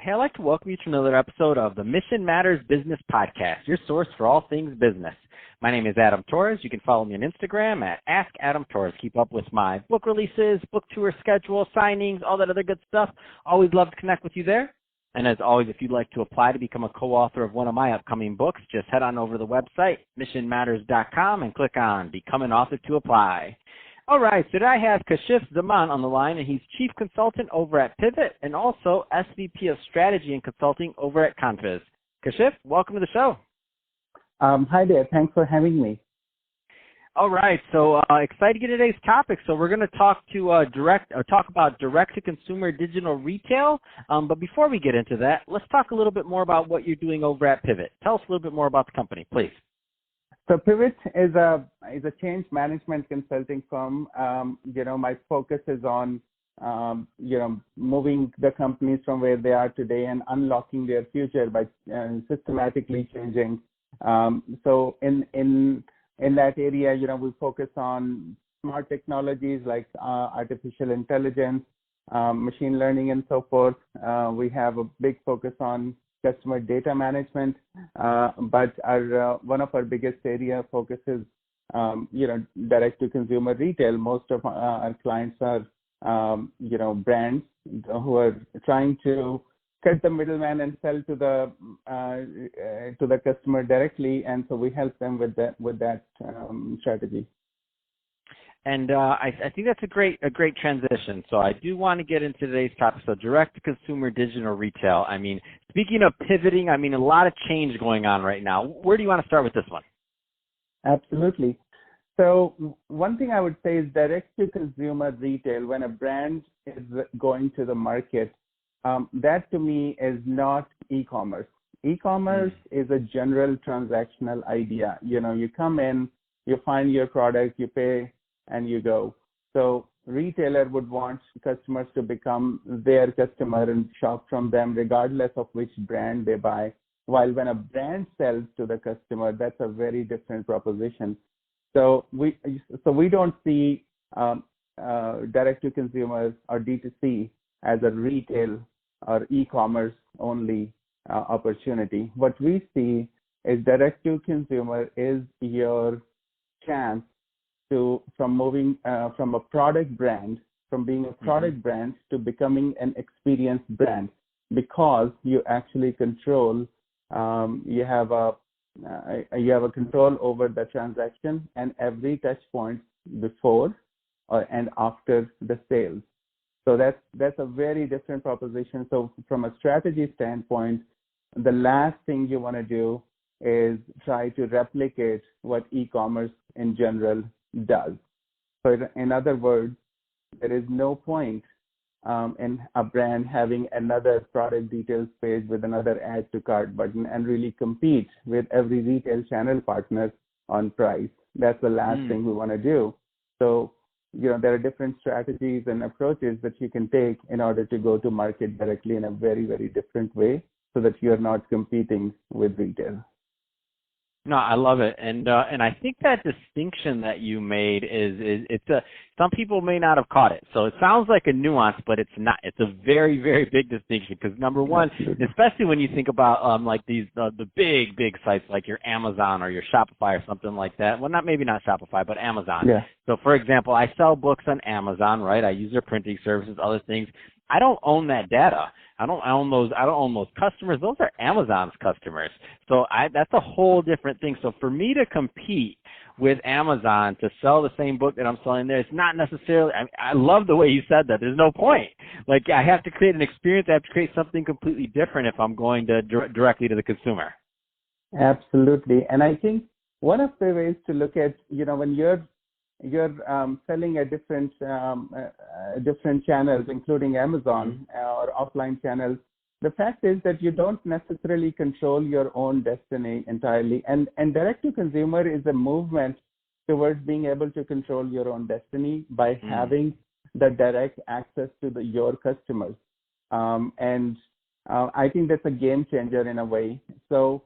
Hey, I'd like to welcome you to another episode of the Mission Matters Business Podcast, your source for all things business. My name is Adam Torres. You can follow me on Instagram at AskAdamTorres. Keep up with my book releases, book tour schedule, signings, all that other good stuff. Always love to connect with you there. And as always, if you'd like to apply to become a co-author of one of my upcoming books, just head on over to the website, missionmatters.com, and click on Become an Author to apply. All right, so today I have Kashif Zaman on the line, and he's Chief Consultant over at Pivyt and also SVP of Strategy and Consulting over at Confiz. Kashif, welcome to the show. Hi there. Thanks for having me. All right, so excited to get today's topic. So we're going to talk about direct-to-consumer digital retail. But before we get into that, let's talk a little bit more about what you're doing over at Pivyt. Tell us a little bit more about the company, please. So Pivyt is a change management consulting firm. My focus is on moving the companies from where they are today and unlocking their future by systematically changing. So in that area, we focus on smart technologies like artificial intelligence, machine learning, and so forth. We have a big focus on customer data management, but one of our biggest area of focus is, direct-to-consumer retail. Most of our clients are, brands who are trying to cut the middleman and sell to the customer directly, and so we help them with that strategy. And I think that's a great transition. So I do want to get into today's topic. So direct-to-consumer digital retail. I mean, speaking of pivoting, a lot of change going on right now. Where do you want to start with this one? Absolutely. So one thing I would say is direct-to-consumer retail. When a brand is going to the market, that to me is not e-commerce. E-commerce is a general transactional idea. You come in, you find your product, you pay, and you go. So retailer would want customers to become their customer and shop from them regardless of which brand they buy. While when a brand sells to the customer, that's a very different proposition. So we don't see direct to consumer or D2C as a retail or e-commerce only opportunity. What we see is direct to consumer is your chance from moving from a product brand, from being a product brand to becoming an experience brand, because you actually control, you have a control over the transaction and every touch point before and after the sales. So that's a very different proposition. So from a strategy standpoint, the last thing you want to do is try to replicate what e-commerce in general does. So in other words, there is no point in a brand having another product details page with another add to cart button and really compete with every retail channel partner on price. That's the last thing we want to do. So, there are different strategies and approaches that you can take in order to go to market directly in a very, very different way so that you're not competing with retail. No, I love it, and I think that distinction that you made some people may not have caught it. So it sounds like a nuance, but it's not. It's a very, very big distinction because number one, especially when you think about like these the big sites like your Amazon or your Shopify or something like that. Well, maybe not Shopify, but Amazon. Yeah. So for example, I sell books on Amazon, right? I use their printing services, other things. I don't own that data. I don't own those customers. Those are Amazon's customers. So that's a whole different thing. So for me to compete with Amazon to sell the same book that I'm selling there, it's not necessarily, I love the way you said that. There's no point. Like I have to create an experience. I have to create something completely different if I'm going to directly to the consumer. Absolutely. And I think one of the ways to look at, when you're selling at different channels, including Amazon or offline channels, the fact is that you don't necessarily control your own destiny entirely. And direct-to-consumer is a movement towards being able to control your own destiny by having the direct access to your customers. And I think that's a game changer in a way. So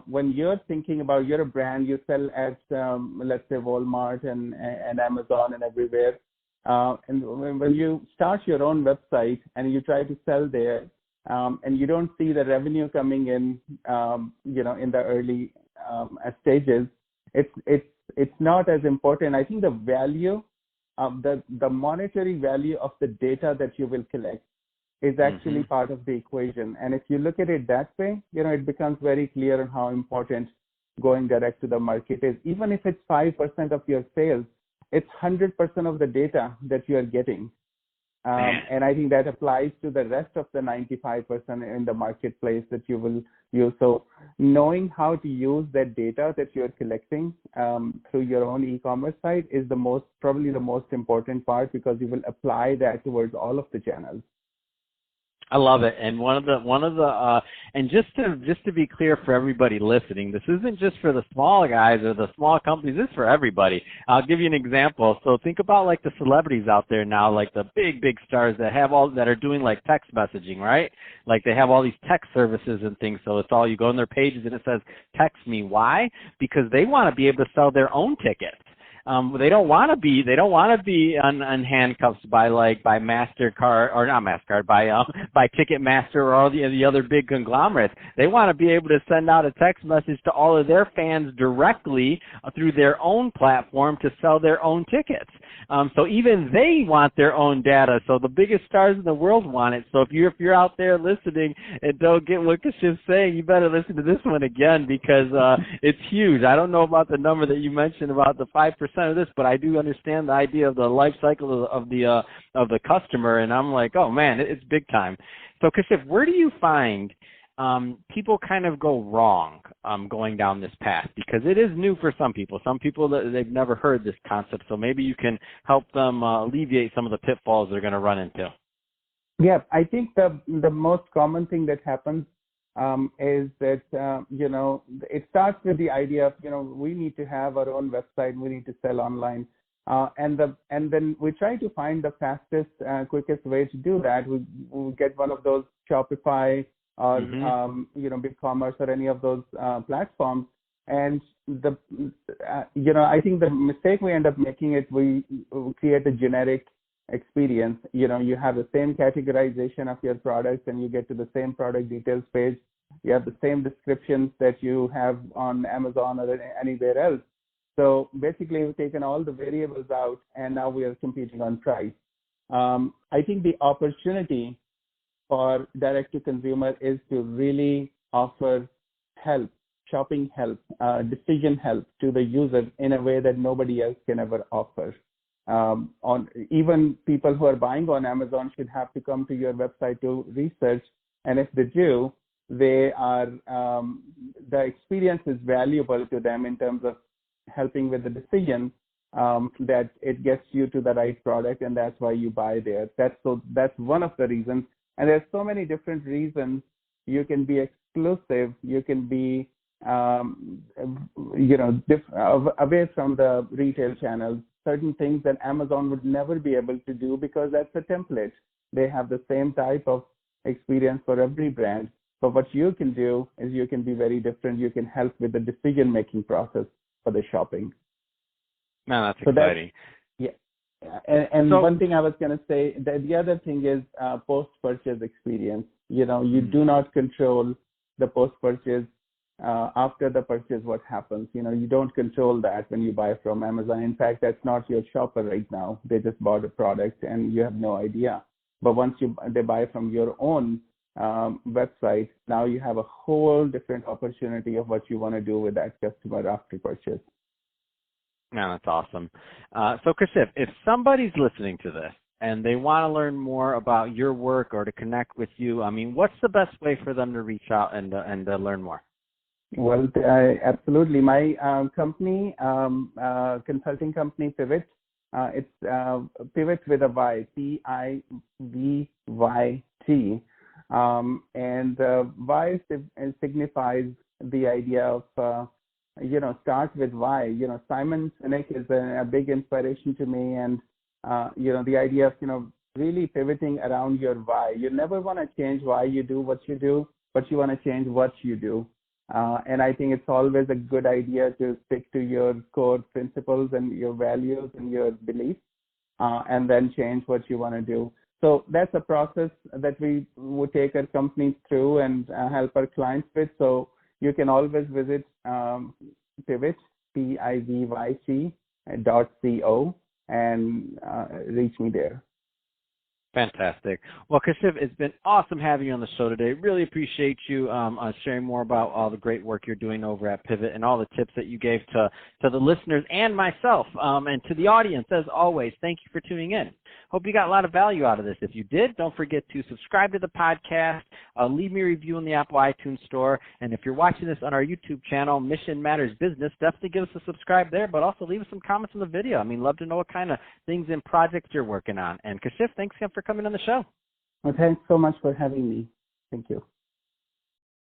when you're thinking about, you're a brand, you sell at, let's say, Walmart and Amazon and everywhere. And when you start your own website and you try to sell there, and you don't see the revenue coming in, in the early stages, it's not as important. I think the value of the monetary value of the data that you will collect is actually part of the equation. And if you look at it that way, it becomes very clear on how important going direct to the market is. Even if it's 5% of your sales, it's 100% of the data that you are getting. And I think that applies to the rest of the 95% in the marketplace that you will use. So knowing how to use that data that you're collecting through your own e-commerce site is probably the most important part, because you will apply that towards all of the channels. I love it. And and just to be clear for everybody listening, this isn't just for the small guys or the small companies. This is for everybody. I'll give you an example. So think about like the celebrities out there now, like the big stars that are doing like text messaging, right? Like they have all these text services and things. So it's all, you go on their pages and it says, text me. Why? Because they want to be able to sell their own tickets. They don't want to be on handcuffs by MasterCard, or not MasterCard, by Ticketmaster or all the other big conglomerates. They want to be able to send out a text message to all of their fans directly through their own platform to sell their own tickets. So even they want their own data. So the biggest stars in the world want it. So if you're out there listening and don't get what Kashif's saying, you better listen to this one again, because it's huge. I don't know about the number that you mentioned about the 5% of this, but I do understand the idea of the life cycle of the customer, and I'm like, oh man, it's big time. So Kashif, where do you find people kind of go wrong going down this path? Because it is new for some people. Some people, they've never heard this concept, so maybe you can help them alleviate some of the pitfalls they're going to run into. Yeah, I think the most common thing that happens is that, it starts with the idea of, we need to have our own website, we need to sell online. And then we try to find the fastest, quickest way to do that. We get one of those Shopify or, BigCommerce or any of those platforms. And I think the mistake we end up making is we create a generic experience. You have the same categorization of your products, and you get to the same product details page. You have the same descriptions that you have on Amazon or anywhere else. So basically, we've taken all the variables out, and now we are competing on price. I think the opportunity for direct-to-consumer is to really offer help, shopping help, decision help to the user in a way that nobody else can ever offer. Even people who are buying on Amazon should have to come to your website to research, and if they do, the experience is valuable to them in terms of helping with the decision that it gets you to the right product, and that's why you buy there. That's one of the reasons, and there's so many different reasons. You can be exclusive, you can be away from the retail channels. Certain things that Amazon would never be able to do, because that's a template. They have the same type of experience for every brand. But what you can do is you can be very different. You can help with the decision-making process for the shopping. Man, that's exciting. And so, one thing I was going to say, that the other thing is post-purchase experience. You do not control the post-purchase. After the purchase, what happens? You don't control that when you buy from Amazon. In fact, that's not your shopper right now. They just bought a product and you have no idea. But once they buy from your own website, now you have a whole different opportunity of what you want to do with that customer after purchase. No, that's awesome. So Kashif, if somebody's listening to this and they want to learn more about your work or to connect with you, what's the best way for them to reach out and learn more? Well, absolutely. My company, consulting company, Pivyt, it's Pivyt with a Y, Pivyt. And Y signifies the idea of, start with why. Simon Sinek is a big inspiration to me. And, the idea of, really pivoting around your why. You never want to change why you do what you do, but you want to change what you do. And I think it's always a good idea to stick to your core principles and your values and your beliefs, and then change what you want to do. So that's a process that we would take our companies through and help our clients with. So you can always visit Pivyt, Pivyt.co, and reach me there. Fantastic. Well, Kashif, it's been awesome having you on the show today. Really appreciate you sharing more about all the great work you're doing over at Pivyt and all the tips that you gave to the listeners and myself, and to the audience. As always, thank you for tuning in. Hope you got a lot of value out of this. If you did, don't forget to subscribe to the podcast, leave me a review in the Apple iTunes Store, and if you're watching this on our YouTube channel, Mission Matters Business, definitely give us a subscribe there, but also leave us some comments in the video. I mean, love to know what kind of things and projects you're working on. And Kashif, thanks again for coming on the show. Well, thanks so much for having me. Thank you.